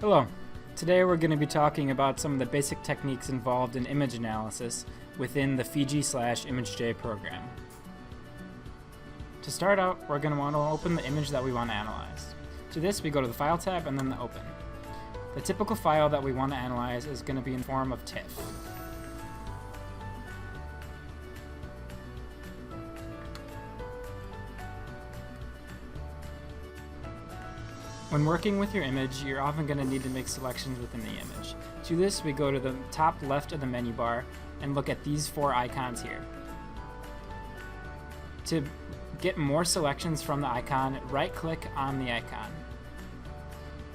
Hello. Today we're going to be talking about some of the basic techniques involved in image analysis within the FIJI/ImageJ program. To start out, we're going to want to open the image that we want to analyze. To this, we go to the File tab and then the Open. The typical file that we want to analyze is going to be in form of TIFF. When working with your image, you're often going to need to make selections within the image. To this, we go to the top left of the menu bar and look at these four icons here. To get more selections from the icon, right-click on the icon.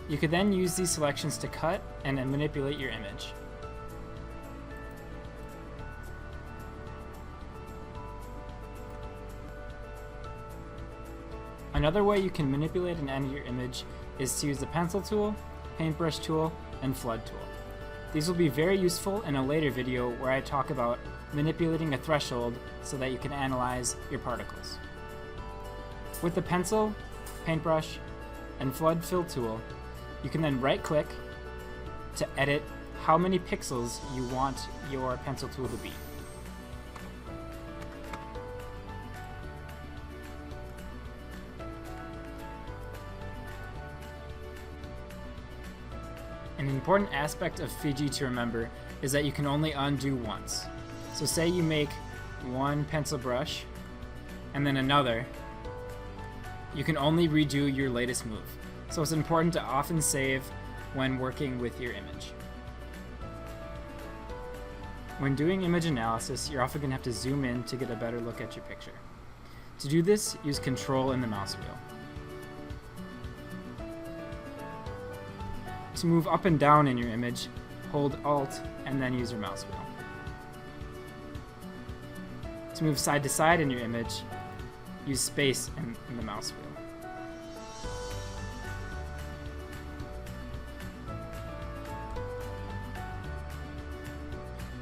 You could then use these selections to cut and manipulate your image. Another way you can manipulate and edit your image is to use the pencil tool, paintbrush tool, and flood tool. These will be very useful in a later video where I talk about manipulating a threshold so that you can analyze your particles. With the pencil, paintbrush, and flood fill tool, you can then right-click to edit how many pixels you want your pencil tool to be. An important aspect of FIJI to remember is that you can only undo once. So say you make one pencil brush and then another, you can only redo your latest move. So it's important to often save when working with your image. When doing image analysis, you're often going to have to zoom in to get a better look at your picture. To do this, use Control and the mouse wheel. To move up and down in your image, hold Alt and then use your mouse wheel. To move side to side in your image, use space in the mouse wheel.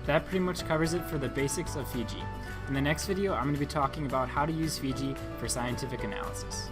That pretty much covers it for the basics of FIJI. In the next video, I'm going to be talking about how to use FIJI for scientific analysis.